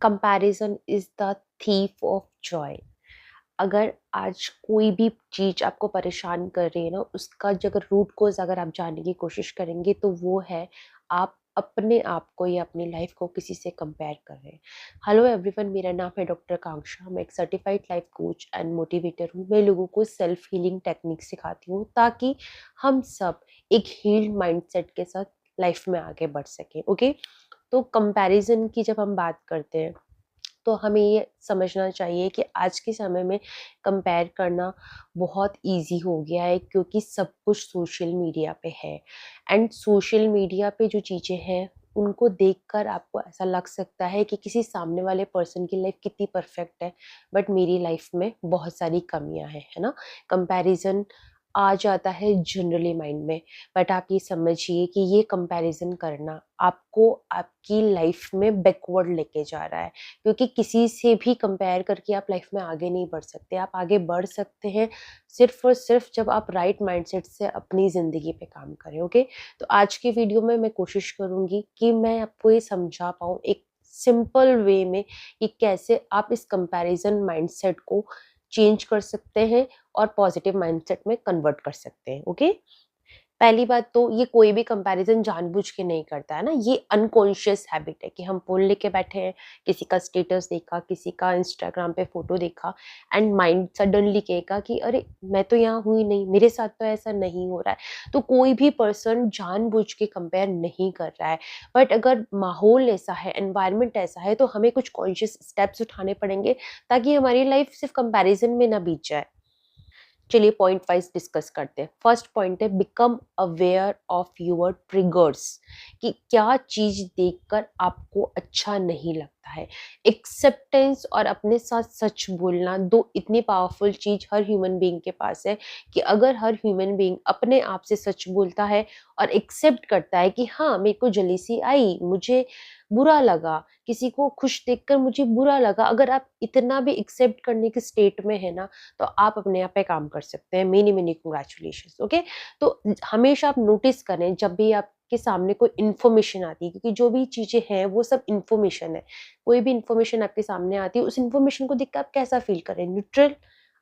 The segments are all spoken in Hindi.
Comparison is the thief of Joy. अगर आज कोई भी चीज आपको परेशान कर रही है ना, उसका जो अगर रूट कोज अगर आप जानने की कोशिश करेंगे तो वो है आप अपने आप को या अपनी लाइफ को किसी से कंपेयर कर रहे हैं। हेलो एवरीवन, मेरा नाम है डॉक्टर कांक्षा। मैं एक certified life coach and motivator हूँ। मैं लोगों को सेल्फ हीलिंग टेक्निक सिखाती हूँ ताकि हम सब एक हील्ड माइंडसेट के साथ लाइफ में आगे बढ़ सकें। ओके, तो कंपैरिजन की जब हम बात करते हैं तो हमें ये समझना चाहिए कि आज के समय में कंपेयर करना बहुत इजी हो गया है, क्योंकि सब कुछ सोशल मीडिया पे है। एंड सोशल मीडिया पे जो चीज़ें हैं उनको देखकर आपको ऐसा लग सकता है कि किसी सामने वाले पर्सन की लाइफ कितनी परफेक्ट है, बट मेरी लाइफ में बहुत सारी कमियां हैं, है ना। कंपैरिजन आ जाता है जनरली माइंड में, बट आप ये समझिए कि ये कंपैरिजन करना आपको आपकी लाइफ में बैकवर्ड लेके जा रहा है, क्योंकि किसी से भी कंपेयर करके आप लाइफ में आगे नहीं बढ़ सकते। आप आगे बढ़ सकते हैं सिर्फ और सिर्फ जब आप राइट माइंडसेट से अपनी ज़िंदगी पे काम करें। ओके, तो आज की वीडियो में मैं कोशिश करूँगी कि मैं आपको ये समझा पाऊँ एक सिंपल वे में कि कैसे आप इस कंपैरिजन माइंडसेट को चेंज कर सकते हैं और पॉजिटिव माइंडसेट में कन्वर्ट कर सकते हैं। ओके, पहली बात तो ये कोई भी कंपैरिजन जानबूझ के नहीं करता है ना, ये अनकॉन्शियस हैबिट है कि हम फ़ोन लेके बैठे हैं, किसी का स्टेटस देखा, किसी का इंस्टाग्राम पे फ़ोटो देखा एंड माइंड सडनली कहेगा कि अरे मैं तो यहाँ हूँ ही नहीं, मेरे साथ तो ऐसा नहीं हो रहा है। तो कोई भी पर्सन जानबूझ के कंपेयर नहीं कर रहा है, बट अगर माहौल ऐसा है, एनवायरनमेंट ऐसा है, तो हमें कुछ कॉन्शियस स्टेप्स उठाने पड़ेंगे ताकि हमारी लाइफ सिर्फ कंपैरिजन में ना बीत जाए। चलिए पॉइंट वाइज डिस्कस करते हैं। फर्स्ट पॉइंट है become aware of your triggers, कि क्या चीज देखकर आपको अच्छा नहीं लगता है। एक्सेप्टेंस और अपने साथ सच बोलना दो इतनी पावरफुल चीज हर ह्यूमन बीइंग के पास है कि अगर हर ह्यूमन बीइंग अपने आप से सच बोलता है और एक्सेप्ट करता है कि हाँ मेरे को जलीसी आई, मुझे बुरा लगा, किसी को खुश देखकर मुझे बुरा लगा, अगर आप इतना भी एक्सेप्ट करने के स्टेट में है ना, तो आप अपने आप पे काम कर सकते हैं। Many many congratulations. ओके, तो हमेशा आप नोटिस करें जब भी आपके सामने कोई इन्फॉर्मेशन आती है, क्योंकि जो भी चीजें हैं वो सब इन्फॉर्मेशन है। कोई भी इन्फॉर्मेशन आपके सामने आती है, उस इन्फॉर्मेशन को देखकर आप कैसा फील करें, न्यूट्रल,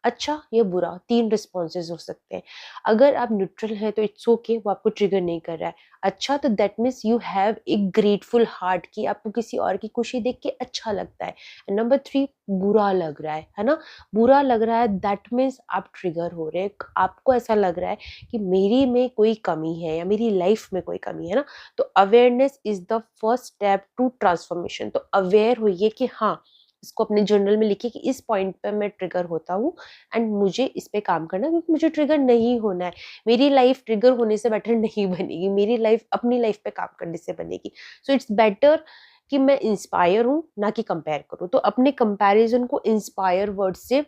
अच्छा या बुरा, तीन रिस्पॉन्सेज हो सकते हैं। अगर आप न्यूट्रल हैं तो इट्स ओके, वो आपको ट्रिगर नहीं कर रहा है। अच्छा, तो that means you have a grateful heart, कि आपको किसी और की खुशी देख के अच्छा लगता है। नंबर थ्री, बुरा लग रहा है ना, बुरा लग रहा है, दैट मीन्स आप ट्रिगर हो रहे हैं। आपको ऐसा लग रहा है कि मेरी में कोई कमी है या मेरी लाइफ में कोई कमी है ना। तो awareness is the first step to transformation. तो अवेयर होइए कि हाँ, इसको अपने जर्नल में लिखिए कि इस पॉइंट पे मैं ट्रिगर होता हूँ एंड मुझे इस पे काम करना है, क्योंकि मुझे ट्रिगर नहीं होना है। मेरी लाइफ ट्रिगर होने से बेटर नहीं बनेगी, मेरी लाइफ अपनी लाइफ पे काम करने से बनेगी। सो इट्स बेटर कि मैं इंस्पायर हूँ ना कि कंपेयर करूँ। तो अपने कंपैरिजन को इंस्पायर वर्ड से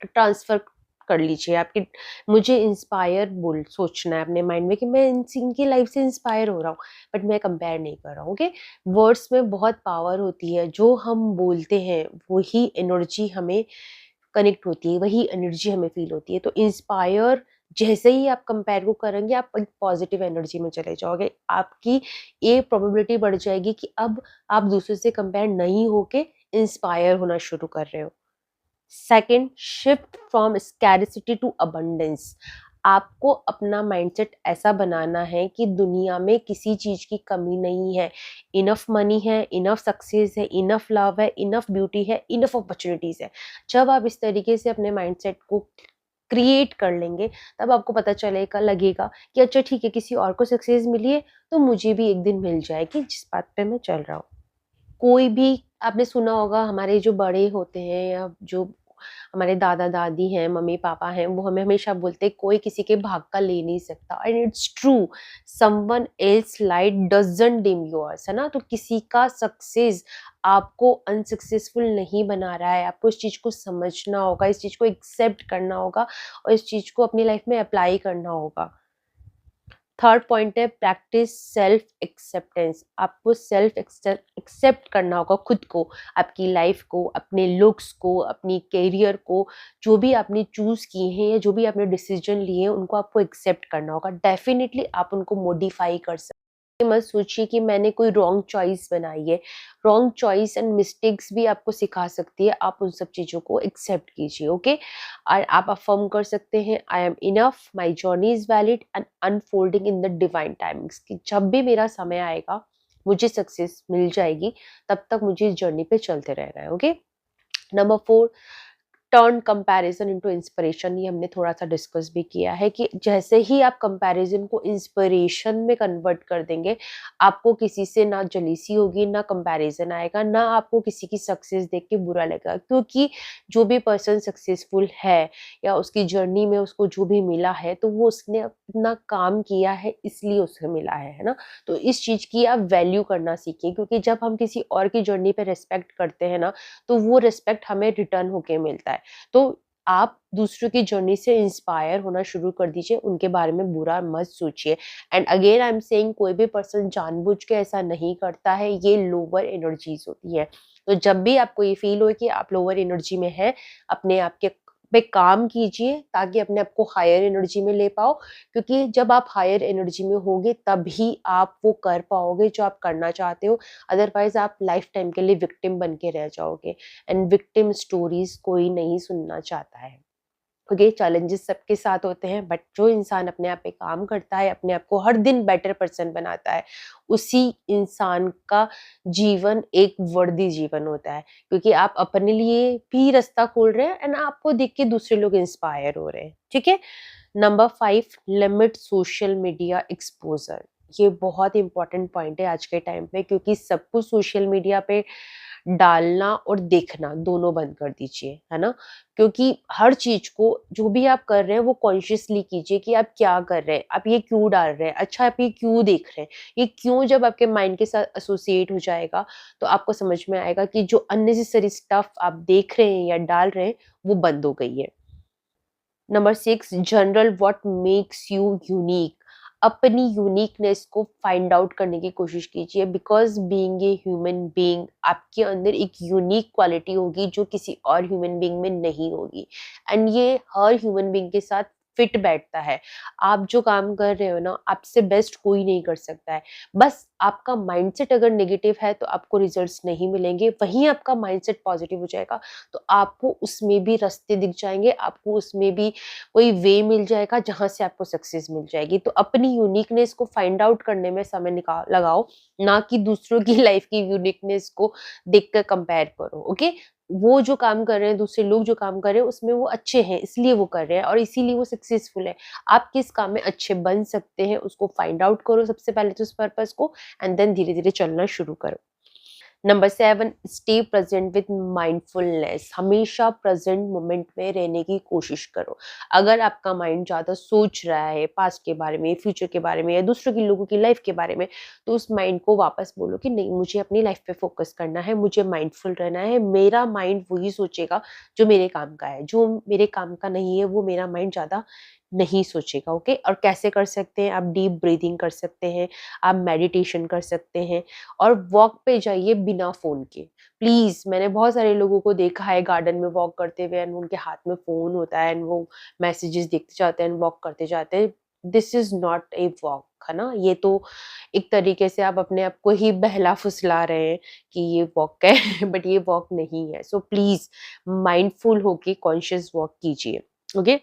ट्रांसफर कर लीजिए। आपकी, मुझे इंस्पायर बोल सोचना है अपने माइंड में कि मैं इनकी लाइफ से इंस्पायर हो रहा हूँ, बट मैं कंपेयर नहीं कर रहा हूँ। ओके, वर्ड्स में बहुत पावर होती है। जो हम बोलते हैं वही एनर्जी हमें कनेक्ट होती है, वही एनर्जी हमें फील होती है। तो इंस्पायर जैसे ही आप कंपेयर को करेंगे, आप एक पॉजिटिव एनर्जी में चले जाओगे। आपकी ये प्रोबेबिलिटी बढ़ जाएगी कि अब आप दूसरों से कंपेयर नहीं होके इंस्पायर होना शुरू कर रहे हो। Second, shift from scarcity to abundance. आपको अपना माइंडसेट ऐसा बनाना है कि दुनिया में किसी चीज की कमी नहीं है। इनफ मनी है, इनफ सक्सेस है, इनफ लव है, इनफ ब्यूटी है, इनफ अपॉर्चुनिटीज है। जब आप इस तरीके से अपने माइंडसेट को क्रिएट कर लेंगे, तब आपको पता चलेगा, लगेगा कि अच्छा ठीक है, किसी और को सक्सेस मिली है तो मुझे भी एक दिन मिल जाएगी जिस बात पे मैं चल रहा हूँ। कोई भी, आपने सुना होगा, हमारे जो बड़े होते हैं या जो हमारे दादा दादी हैं, मम्मी पापा हैं, वो हमें हमेशा बोलते हैं कोई किसी के भाग का ले नहीं सकता, and it's true. Someone else light doesn't dim yours, है ना। तो किसी का सक्सेस आपको अनसक्सेसफुल नहीं बना रहा है। आपको इस चीज को समझना होगा, इस चीज को एक्सेप्ट करना होगा और इस चीज को अपनी लाइफ में अप्लाई करना होगा। थर्ड पॉइंट है प्रैक्टिस सेल्फ एक्सेप्टेंस। आपको सेल्फ एक्सेप्ट करना होगा खुद को, आपकी लाइफ को, अपने लुक्स को, अपनी कैरियर को। जो भी आपने चूज किए हैं या जो भी आपने डिसीजन लिए हैं, उनको आपको एक्सेप्ट करना होगा। डेफिनेटली आप उनको मॉडिफाई कर सकते ये मत सोचिए कि मैंने कोई रॉन्ग चॉइस बनाई है। रॉन्ग चॉइस एंड मिस्टेक्स भी आपको सिखा सकती है, आप उन सब चीज़ों को एक्सेप्ट कीजिए, ओके? और आप अफ़र्म कर सकते हैं, I am enough, my journey is valid and unfolding in the divine timings, कि जब भी मेरा समय आएगा, मुझे सक्सेस मिल जाएगी, तब तक मुझे इस जर्नी पे चलते रहना है, okay? Number 4, turn comparison into inspiration. ये हमने थोड़ा-सा डिस्कस भी किया है कि जैसे ही आप कंपैरिजन को इंस्पिरेशन में कन्वर्ट कर देंगे, आपको किसी से ना जेलसी होगी, ना कंपैरिजन आएगा, ना आपको किसी की सक्सेस देख के बुरा लगेगा। क्योंकि जो भी पर्सन सक्सेसफुल है या उसकी जर्नी में उसको जो भी मिला है, तो वो उसने अपना काम किया है इसलिए उसे मिला है ना? तो इस चीज़ की आप वैल्यू करना सीखिए, क्योंकि जब हम किसी और की जर्नी पे रिस्पेक्ट करते हैं ना, तो वो रिस्पेक्ट हमें रिटर्न होके मिलता है। तो आप दूसरों की जर्नी से इंस्पायर होना शुरू कर दीजिए, उनके बारे में बुरा मत सोचिए। And again I am saying, कोई भी पर्सन जानबूझ के ऐसा नहीं करता है, ये लोअर एनर्जीज़ होती है। तो जब भी आपको ये फ़ील हो कि आप लोअर एनर्जी में हैं, अपने आप के पे काम कीजिए ताकि अपने आप को हायर एनर्जी में ले पाओ, क्योंकि जब आप हायर एनर्जी में होगे तभी आप वो कर पाओगे जो आप करना चाहते हो। अदरवाइज़ आप लाइफ टाइम के लिए विक्टिम बन के रह जाओगे। एंड विक्टिम स्टोरीज कोई नहीं सुनना चाहता है। ओके, चैलेंजेस सबके साथ होते हैं, बट जो इंसान अपने आप पे काम करता है, अपने आप को हर दिन बेटर पर्सन बनाता है, उसी इंसान का जीवन एक वर्दी जीवन होता है, क्योंकि आप अपने लिए भी रास्ता खोल रहे हैं एंड आपको देख के दूसरे लोग इंस्पायर हो रहे हैं। ठीक है। Number 5, limit social media exposure. ये बहुत इंपॉर्टेंट पॉइंट है आज के टाइम पे, क्योंकि सब कुछ सोशल मीडिया पे डालना और देखना दोनों बंद कर दीजिए, है ना? क्योंकि हर चीज़ को जो भी आप कर रहे हैं वो कॉन्शियसली कीजिए कि आप क्या कर रहे हैं, आप ये क्यों डाल रहे हैं, अच्छा आप ये क्यों देख रहे हैं? ये क्यों जब आपके माइंड के साथ एसोसिएट हो जाएगा, तो आपको समझ में आएगा कि जो अननेसेसरी स्टफ आप देख रहे हैं या डाल रहे हैं, वो बंद हो गई है। Number 6, general what makes you unique. अपनी यूनिकनेस को फाइंड आउट करने की कोशिश कीजिए, because being a human being, आपके अंदर एक यूनिक क्वालिटी होगी जो किसी और ह्यूमन बीइंग में नहीं होगी। एंड ये हर ह्यूमन बीइंग के साथ फिट बैठता है। आप जो काम कर रहे हो ना, आपसे बेस्ट कोई नहीं कर सकता है। बस आपका माइंडसेट अगर नेगेटिव है तो आपको रिजल्ट्स नहीं मिलेंगे, वहीं आपका माइंडसेट पॉजिटिव हो जाएगा तो आपको उसमें भी रास्ते दिख जाएंगे, आपको उसमें भी कोई वे मिल जाएगा जहाँ से आपको सक्सेस मिल जाएगी। तो अपनी यूनिकनेस को फाइंड आउट करने में समय निकाल लगाओ, ना कि दूसरों की लाइफ की यूनिकनेस को देखकर कंपेयर करो, ओके? वो जो काम कर रहे हैं, दूसरे लोग जो काम कर रहे हैं उसमें वो अच्छे हैं इसलिए वो कर रहे हैं और इसीलिए वो सक्सेसफुल है। आप किस काम में अच्छे बन सकते हैं उसको फाइंड आउट करो सबसे पहले तो उस पर्पस को, एंड देन धीरे-धीरे चलना शुरू करो। Number 7, stay present with mindfulness. हमेशा प्रेजेंट मोमेंट में रहने की कोशिश करो। अगर आपका माइंड ज़्यादा सोच रहा है पास्ट के बारे में, फ्यूचर के बारे में या दूसरों की लोगों की लाइफ के बारे में, तो उस माइंड को वापस बोलो कि नहीं, मुझे अपनी लाइफ पे फोकस करना है, मुझे माइंडफुल रहना है। मेरा माइंड वही सोचेगा जो मेरे काम का है, जो मेरे काम का नहीं है वो मेरा माइंड ज़्यादा नहीं सोचेगा, ओके? और कैसे कर सकते हैं? आप डीप ब्रीदिंग कर सकते हैं, आप मेडिटेशन कर सकते हैं और वॉक पे जाइए बिना फ़ोन के। प्लीज़, मैंने बहुत सारे लोगों को देखा है गार्डन में वॉक करते हुए एंड उनके हाथ में फ़ोन होता है एंड वो मैसेजेस देखते जाते हैं एंड वॉक करते जाते हैं। This is not a walk, है ना? ये तो एक तरीके से आप अपने आप को ही बहला-फुसला रहे हैं कि ये वॉक है बट ये वॉक नहीं है। सो प्लीज़ माइंडफुल होके कॉन्शियस वॉक कीजिए, okay?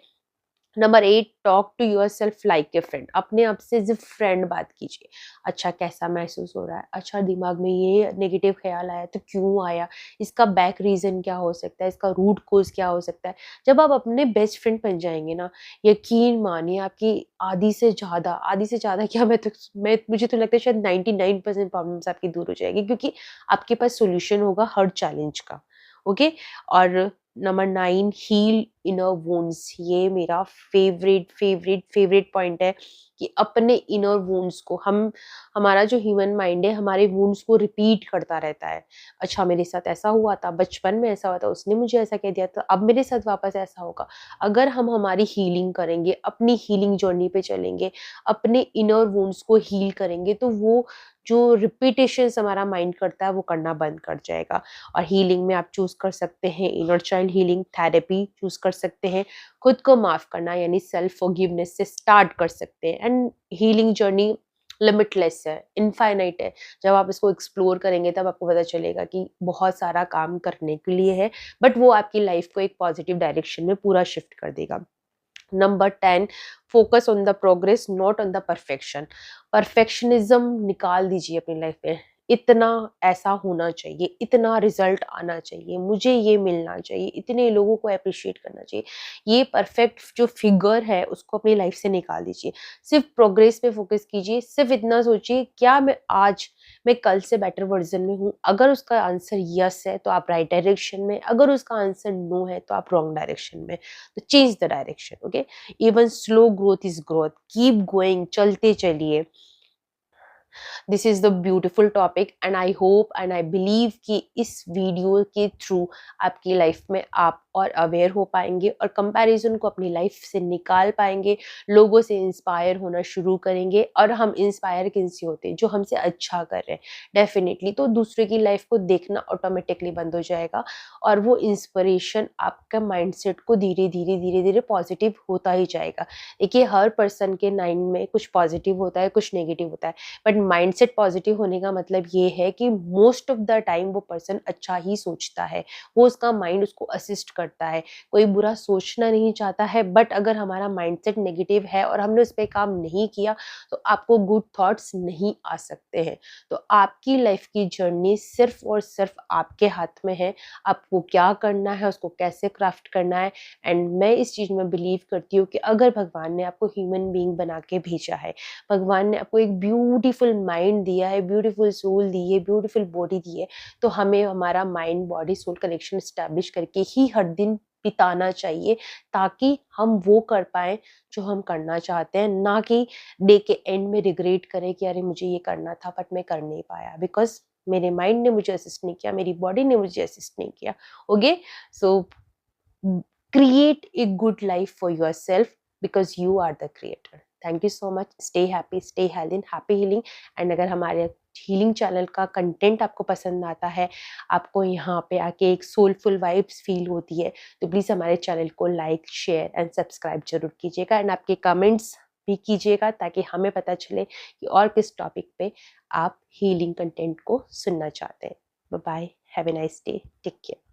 Number 8, talk to yourself like a friend. अपने आप से एज़ अ फ्रेंड बात कीजिए। अच्छा कैसा महसूस हो रहा है? अच्छा दिमाग में ये नेगेटिव ख़्याल आया तो क्यों आया? इसका बैक रीज़न क्या हो सकता है? इसका रूट कॉज़ क्या हो सकता है? जब आप अपने बेस्ट फ्रेंड बन जाएँगे ना, यकीन मानिए आपकी आधी से ज़्यादा क्या, मैं मुझे तो लगता है शायद 99% प्रॉब्लम्स आपकी दूर हो जाएगी, क्योंकि आपके पास सॉल्यूशन होगा हर चैलेंज का। ओके? और नंबर 9, हील इनर वुंड्स। ये मेरा फेवरेट पॉइंट है कि अपने इनर वुंड्स को हमारा जो ह्यूमन माइंड है हमारे वुंड्स को रिपीट करता रहता है। अच्छा मेरे साथ ऐसा हुआ था, बचपन में ऐसा हुआ था, उसने मुझे ऐसा कह दिया था, अब मेरे साथ वापस ऐसा होगा। अगर हम हमारी हीलिंग करेंगे, अपनी हीलिंग जर्नी पे चलेंगे, अपने इनर वुंड्स को हील करेंगे, तो वो जो रिपीटेशंस हमारा माइंड करता है वो करना बंद कर जाएगा। और हीलिंग में आप चूज़ कर सकते हैं inner child healing, therapy choose कर सकते हैं, खुद को माफ़ करना यानी सेल्फ फॉरगिवनेस से स्टार्ट कर सकते हैं एंड हीलिंग जर्नी लिमिटलेस है, इनफाइनाइट है। जब आप इसको एक्सप्लोर करेंगे तब आपको पता चलेगा कि बहुत सारा काम करने के लिए है, बट वो आपकी लाइफ को एक पॉजिटिव डायरेक्शन में पूरा शिफ्ट कर देगा। Number 10, focus on the progress not on the perfection. Perfectionism निकाल दीजिए अपनी लाइफ में। इतना ऐसा होना चाहिए, इतना रिजल्ट आना चाहिए, मुझे ये मिलना चाहिए, इतने लोगों को अप्रिशिएट करना चाहिए, ये परफेक्ट जो फिगर है उसको अपनी लाइफ से निकाल दीजिए। सिर्फ प्रोग्रेस पे फोकस कीजिए। सिर्फ इतना सोचिए, क्या मैं कल से बेटर वर्जन में हूँ। अगर उसका आंसर यस है तो आप राइट डायरेक्शन में, अगर उसका आंसर नो है तो आप रॉन्ग डायरेक्शन में। तो change the direction. Okay, even slow growth is growth. Keep going, चलते चलिए। This is the beautiful topic and I hope and I believe कि इस वीडियो के थ्रू आपकी लाइफ में आप और अवेयर हो पाएंगे और कंपैरिजन को अपनी लाइफ से निकाल पाएंगे, लोगों से इंस्पायर होना शुरू करेंगे। और हम इंस्पायर किनसे होते हैं? जो हमसे अच्छा कर रहे हैं डेफिनेटली, तो दूसरे की लाइफ को देखना ऑटोमेटिकली बंद हो जाएगा और वो इंस्पिरेशन आपका माइंडसेट को धीरे धीरे धीरे धीरे पॉजिटिव होता ही जाएगा। देखिए, हर पर्सन के माइंड में कुछ पॉजिटिव होता है, कुछ नेगेटिव होता है, बट माइंडसेट पॉजिटिव होने का मतलब ये है कि मोस्ट ऑफ द टाइम वो पर्सन अच्छा ही सोचता है, वो उसका माइंड उसको असिस्ट करता है, कोई बुरा सोचना नहीं चाहता है। बट अगर हमारा माइंडसेट नेगेटिव है और हमने उस पर काम नहीं किया तो आपको गुड थॉट्स नहीं आ सकते हैं। तो आपकी लाइफ की जर्नी सिर्फ और सिर्फ आपके हाथ में है, आपको क्या करना है, उसको कैसे क्राफ्ट करना है। एंड मैं इस चीज़ में बिलीव करती हूँ कि अगर भगवान ने आपको ह्यूमन बीइंग बना के भेजा है, भगवान ने आपको एक ब्यूटीफुल माइंड दिया है, ब्यूटीफुल सोल दी है, ब्यूटीफुल बॉडी दी है, तो हमें हमारा mind body soul connection establish करके ही हर दिन बिताना चाहिए, ताकि हम वो कर पाए जो हम करना चाहते हैं, ना कि डे के एंड में रिग्रेट करें कि अरे मुझे ये करना था बट मैं कर नहीं पाया, बिकॉज मेरे माइंड ने मुझे असिस्ट नहीं किया, मेरी बॉडी ने मुझे असिस्ट नहीं किया। Okay, so create a good life for yourself because you are the creator. Thank you so much. Stay happy, stay healthy and happy healing. And अगर हमारे हीलिंग चैनल का कंटेंट आपको पसंद आता है, आपको यहाँ पे आके एक सोलफुल वाइब्स फील होती है, तो प्लीज़ हमारे चैनल को लाइक, शेयर एंड सब्सक्राइब जरूर कीजिएगा। एंड आपके कमेंट्स भी कीजिएगा ताकि हमें पता चले कि और किस टॉपिक पे आप हीलिंग कंटेंट को सुनना चाहते हैं। Bye bye, have a nice day, take care.